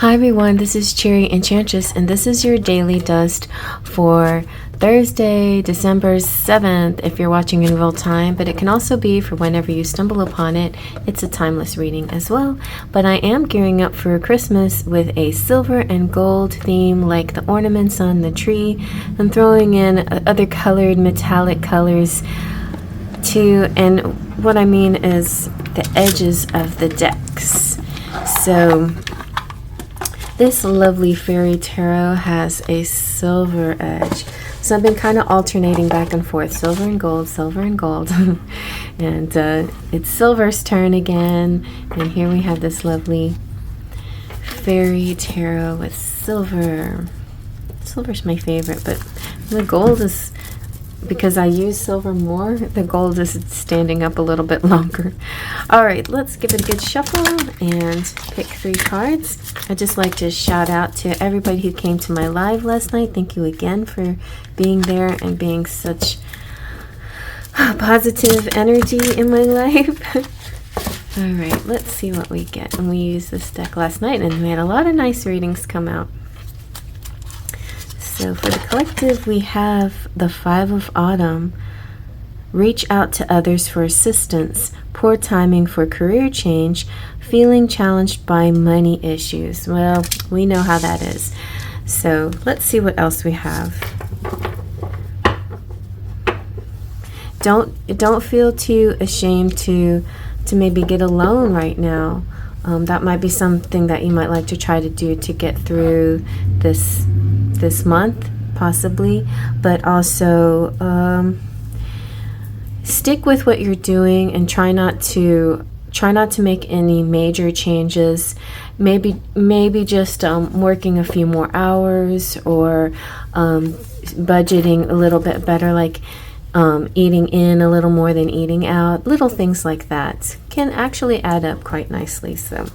Hi everyone, this is CherryEnchantress, and this is your daily dust for Thursday, December 7th, if you're watching in real time, but it can also be for whenever you stumble upon it. It's a timeless reading as well, but I am gearing up for Christmas with a silver and gold theme, like the ornaments on the tree. I'm throwing in other colored metallic colors too, and what I mean is the edges of the decks. So this lovely fairy tarot has a silver edge. So I've been kind of alternating back and forth, silver and gold, and it's silver's turn again. And here we have this lovely fairy tarot with silver. Silver's my favorite, but the gold is, because I use silver more, the gold is standing up a little bit longer. All right, let's give it a good shuffle and pick 3 cards. I'd just like to shout out to everybody who came to my live last night. Thank you again for being there and being such positive energy in my life. All right, let's see what we get. And we used this deck last night and we had a lot of nice readings come out. So for the collective, we have the 5 of Autumn. Reach out to others for assistance. Poor timing for career change. Feeling challenged by money issues. Well, we know how that is. So let's see what else we have. Don't feel too ashamed to maybe get a loan right now. That might be something that you might like to try to do to get through this month, possibly, but also stick with what you're doing and try not to make any major changes. Maybe just working a few more hours, or budgeting a little bit better, like eating in a little more than eating out. Little things like that can actually add up quite nicely. So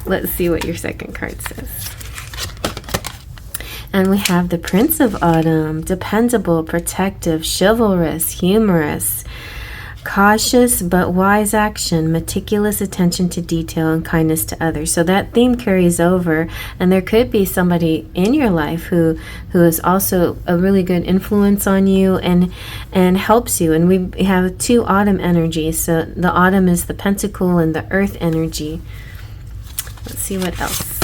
let's see what your second card says. And we have the Prince of Autumn. Dependable, protective, chivalrous, humorous, cautious but wise action, meticulous attention to detail, and kindness to others. So that theme carries over, and there could be somebody in your life who is also a really good influence on you and helps you. And we have 2 autumn energies. So the autumn is the pentacle and the earth energy. Let's see what else.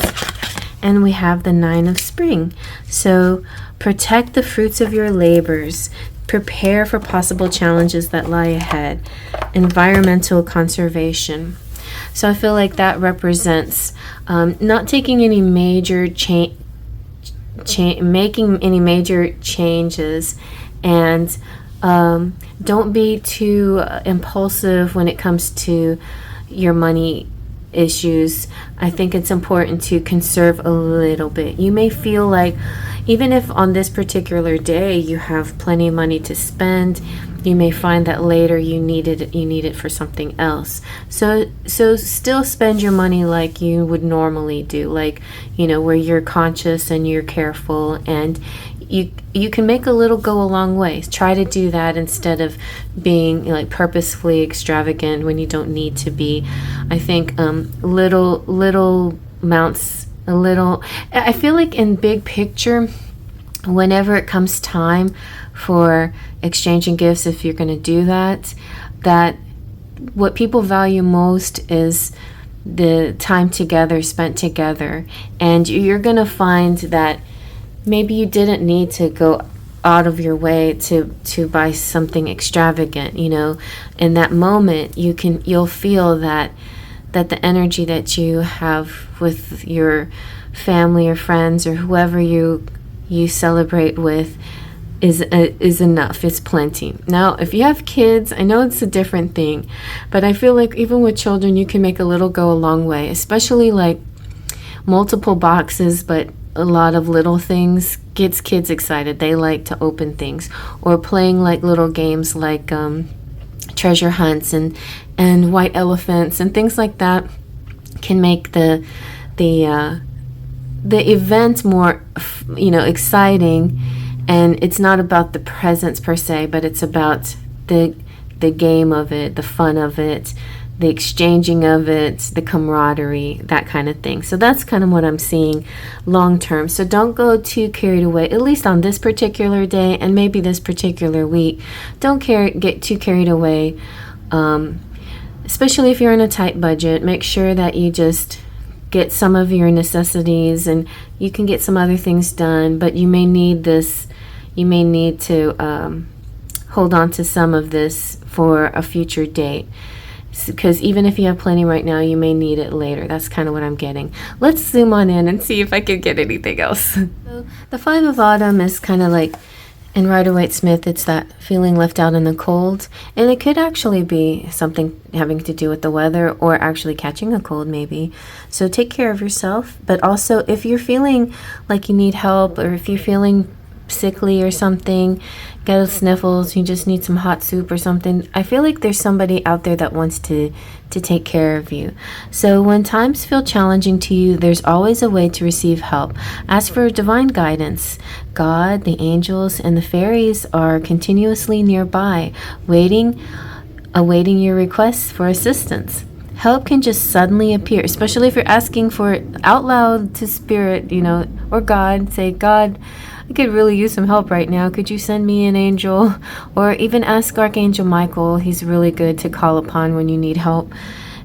And we have the 9 of Spring. So protect the fruits of your labors. Prepare for possible challenges that lie ahead. Environmental conservation. So I feel like that represents not taking any major making any major changes, and don't be too impulsive when it comes to your money issues. I think it's important to conserve a little bit. You may feel like, even if on this particular day you have plenty of money to spend, you may find that later you need it for something else. So still spend your money like you would normally do, like, where you're conscious and you're careful, and you can make a little go a long way. Try to do that instead of being like purposefully extravagant when you don't need to be. I think little amounts, I feel like in big picture, whenever it comes time for exchanging gifts, if you're going to do that what people value most is the time together, spent together. And you're going to find that maybe you didn't need to go out of your way to buy something extravagant. In that moment you'll feel that the energy that you have with your family or friends or whoever you celebrate with is enough. It's plenty. Now, if you have kids, I know it's a different thing, but I feel like even with children, you can make a little go a long way, especially like multiple boxes, but a lot of little things gets kids excited. They like to open things, or playing like little games like treasure hunts and white elephants and things like that can make the event more exciting. And it's not about the presents per se, but it's about the game of it, the fun of it, the exchanging of it, the camaraderie, that kind of thing. So that's kind of what I'm seeing long term. So don't go too carried away, at least on this particular day and maybe this particular week. Don't get too carried away, especially if you're in a tight budget. Make sure that you just get some of your necessities, and you can get some other things done, but you may need this. You may need to hold on to some of this for a future date, because even if you have plenty right now, you may need it later. That's kind of what I'm getting. Let's zoom on in and see if I can get anything else. So the Five of Autumn is kind of like, in Rider-Waite-Smith, it's that feeling left out in the cold. And it could actually be something having to do with the weather, or actually catching a cold maybe. So take care of yourself. But also, if you're feeling like you need help, or if you're feeling sickly or something, got sniffles, you just need some hot soup or something, I feel like there's somebody out there that wants to take care of you. So when times feel challenging to you, there's always a way to receive help. Ask for divine guidance. God, the angels, and the fairies are continuously nearby, awaiting your requests for assistance. Help can just suddenly appear, especially if you're asking for it out loud to spirit, or God. Say, God, I could really use some help right now. Could you send me an angel? Or even ask Archangel Michael. He's really good to call upon when you need help.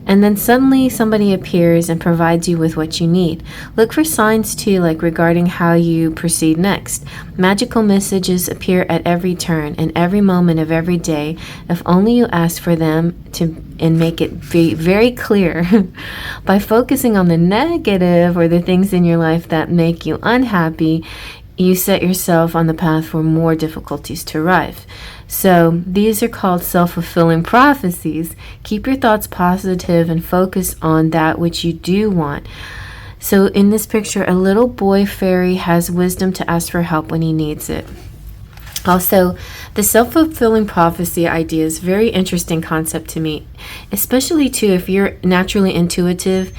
And then suddenly somebody appears and provides you with what you need. Look for signs too, like regarding how you proceed next. Magical messages appear at every turn and every moment of every day, if only you ask for them and make it very clear. By focusing on the negative or the things in your life that make you unhappy, you set yourself on the path for more difficulties to arrive. So these are called self-fulfilling prophecies. Keep your thoughts positive and focus on that which you do want. So in this picture, a little boy fairy has wisdom to ask for help when he needs it. Also, the self-fulfilling prophecy idea is a very interesting concept to me, especially too if you're naturally intuitive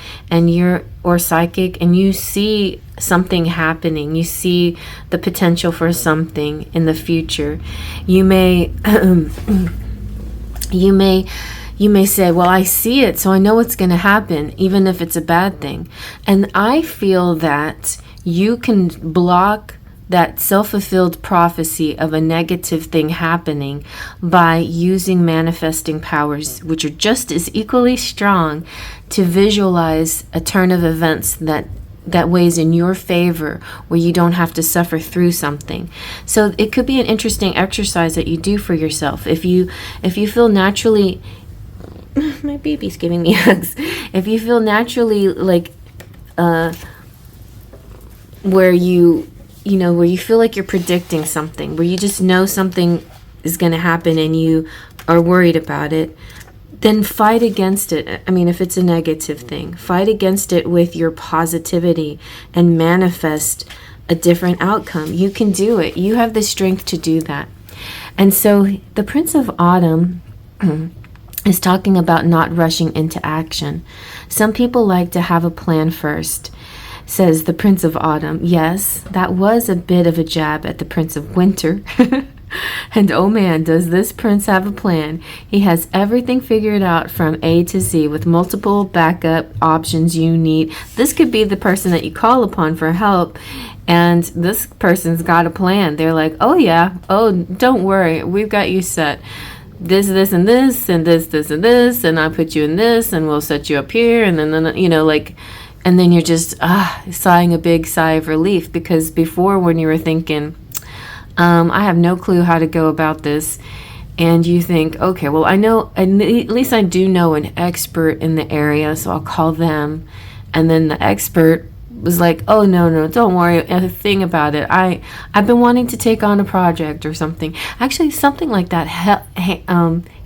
or psychic, and you see something happening, you see the potential for something in the future. You may you may say, well, I see it, so I know what's going to happen, even if it's a bad thing. And I feel that you can block that self-fulfilled prophecy of a negative thing happening by using manifesting powers, which are just as equally strong, to visualize a turn of events that weighs in your favor, where you don't have to suffer through something. So it could be an interesting exercise that you do for yourself. If you feel naturally, my baby's giving me hugs. If you feel naturally like where you feel like you're predicting something, where you just know something is going to happen and you are worried about it, then fight against it. I mean, if it's a negative thing, fight against it with your positivity and manifest a different outcome. You can do it. You have the strength to do that. And so the Prince of Autumn is talking about not rushing into action. Some people like to have a plan first. Says the Prince of Autumn. Yes, that was a bit of a jab at the Prince of Winter. And oh man, does this prince have a plan. He has everything figured out from A to Z with multiple backup options you need. This could be the person that you call upon for help, and this person's got a plan. They're like, oh yeah, oh, don't worry, we've got you set. This, and this, and this, and this, and I'll put you in this, and we'll set you up here, and then and then you're just sighing a big sigh of relief, because before, when you were thinking, I have no clue how to go about this, and you think, okay, well, I know, at least I do know an expert in the area, so I'll call them. And then the expert was like, oh, no, don't worry a thing about it. I've been wanting to take on a project or something. Actually, something like that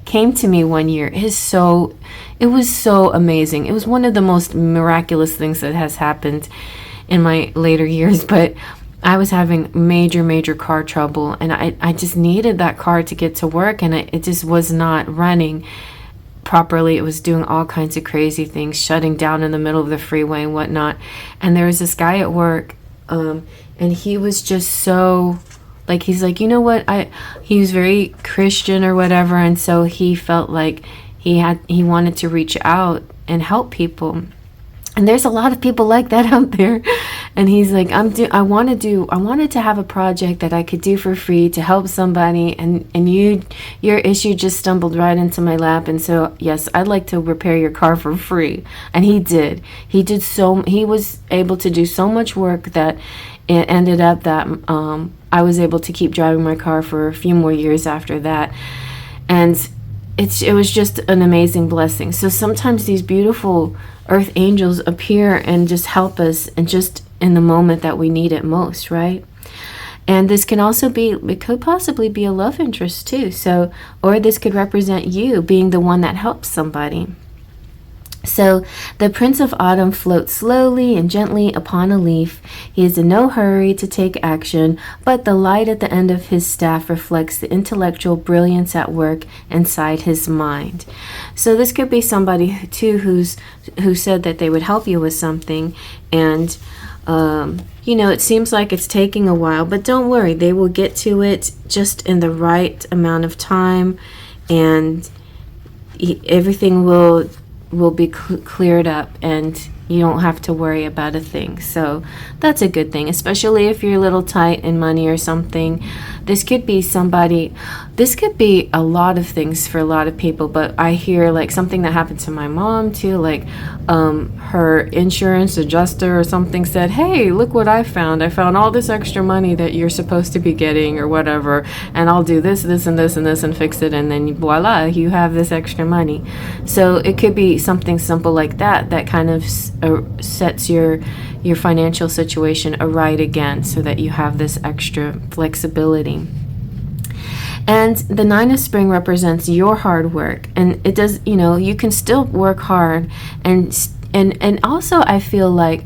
came to me one year. It was so amazing. It was one of the most miraculous things that has happened in my later years, but I was having major car trouble, and I just needed that car to get to work, and it just was not running properly. It was doing all kinds of crazy things, shutting down in the middle of the freeway and whatnot. And there was this guy at work, and he was just so, he's like, you know what, he was very Christian or whatever, and so he felt like he wanted to reach out and help people. And there's a lot of people like that out there. And he's like, I wanted to have a project that I could do for free to help somebody, and your issue just stumbled right into my lap, and so yes, I'd like to repair your car for free. And he was able to do so much work that it ended up that I was able to keep driving my car for a few more years after that. And it was just an amazing blessing. So sometimes these beautiful earth angels appear and just help us, and just in the moment that we need it most, right? And this can also it could possibly be a love interest too. So, or this could represent you being the one that helps somebody. So the Prince of Autumn floats slowly and gently upon a leaf. He is in no hurry to take action, but the light at the end of his staff reflects the intellectual brilliance at work inside his mind. So this could be somebody too who said that they would help you with something, and it seems like it's taking a while, but don't worry, they will get to it just in the right amount of time, and everything will be cleared up, and you don't have to worry about a thing. So that's a good thing, especially if you're a little tight in money or something. This could be a lot of things for a lot of people, but I hear like something that happened to my mom too, like her insurance adjuster or something said, hey, look what I found all this extra money that you're supposed to be getting or whatever, and I'll do this and this and this and fix it, and then voila, you have this extra money. So it could be something simple like that kind of sets your financial situation aright again, so that you have this extra flexibility. And the Nine of Spring represents your hard work, and it does, you can still work hard, and also I feel like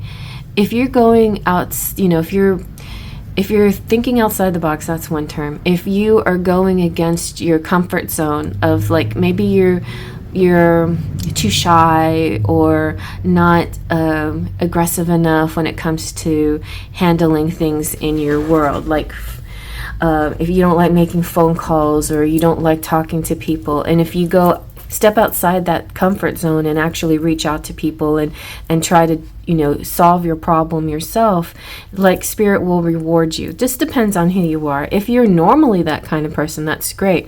if you're going out, if you're thinking outside the box, that's one term. If you are going against your comfort zone of like maybe you're too shy or not aggressive enough when it comes to handling things in your world, like if you don't like making phone calls or you don't like talking to people, and if you step outside that comfort zone and actually reach out to people and try to solve your problem yourself, like spirit will reward you. Just depends on who you are. If you're normally that kind of person, that's great.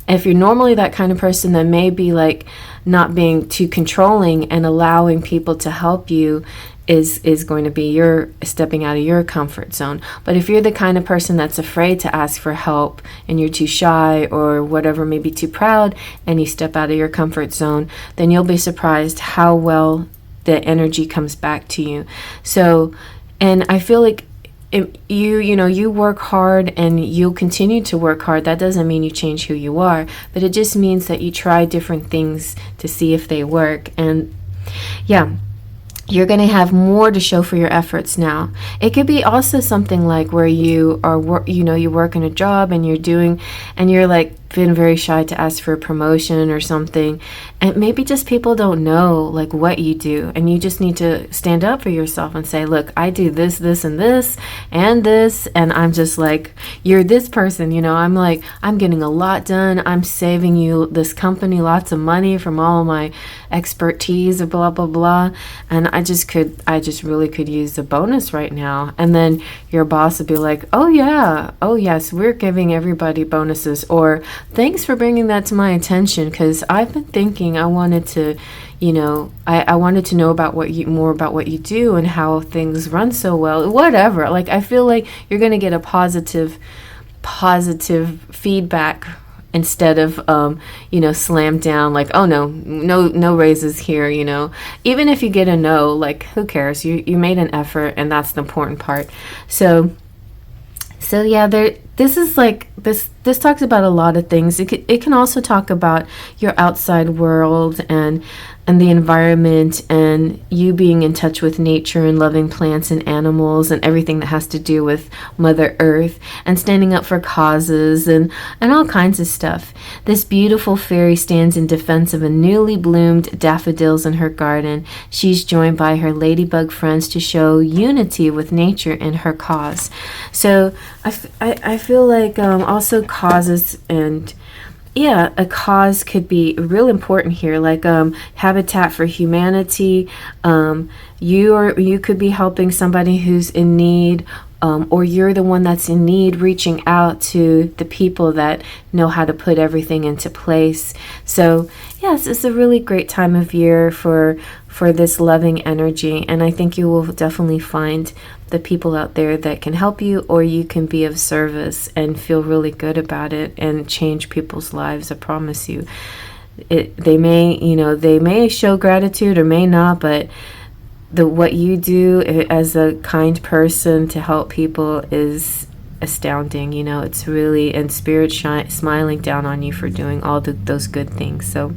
If you're normally that kind of person, then maybe like not being too controlling and allowing people to help you is going to be your stepping out of your comfort zone. But if you're the kind of person that's afraid to ask for help, and you're too shy or whatever, maybe too proud, and you step out of your comfort zone, then you'll be surprised how well the energy comes back to you. So, and I feel like if you work hard and you'll continue to work hard. That doesn't mean you change who you are, but it just means that you try different things to see if they work. And yeah, you're going to have more to show for your efforts now. It could be also something like where you are, you work in a job and you're like been very shy to ask for a promotion or something, and maybe just people don't know like what you do, and you just need to stand up for yourself and say, look, I do this and this and this, and I'm just like, you're this person, I'm like, I'm getting a lot done, I'm saving you, this company, lots of money from all of my expertise, blah blah blah, and I just really could use a bonus right now. And then your boss would be like, oh yes, we're giving everybody bonuses, or thanks for bringing that to my attention, because I've been thinking I wanted to, I wanted to know more about what you do and how things run so well, whatever. Like, I feel like you're going to get a positive feedback instead of, slam down, like, oh, no raises here, Even if you get a no, like, who cares? You made an effort, and that's the important part. So yeah, this is like, this talks about a lot of things. It can also talk about your outside world and the environment, and you being in touch with nature and loving plants and animals and everything that has to do with Mother Earth, and standing up for causes and all kinds of stuff. This beautiful fairy stands in defense of a newly bloomed daffodils in her garden. She's joined by her ladybug friends to show unity with nature in her cause. So I feel like also causes and yeah, a cause could be real important here, like Habitat for Humanity. You could be helping somebody who's in need, or you're the one that's in need, reaching out to the people that know how to put everything into place. So yes, it's a really great time of year for this loving energy, and I think you will definitely find the people out there that can help you, or you can be of service and feel really good about it and change people's lives. I promise you. They may show gratitude or may not, but what you do as a kind person to help people is astounding. It's really, and spirit smiling down on you for doing all those good things. So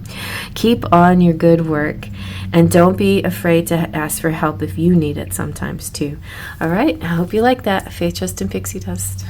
keep on your good work, and don't be afraid to ask for help if you need it sometimes too. All right, I hope you like that. Faith, Trust, and Pixie Dust.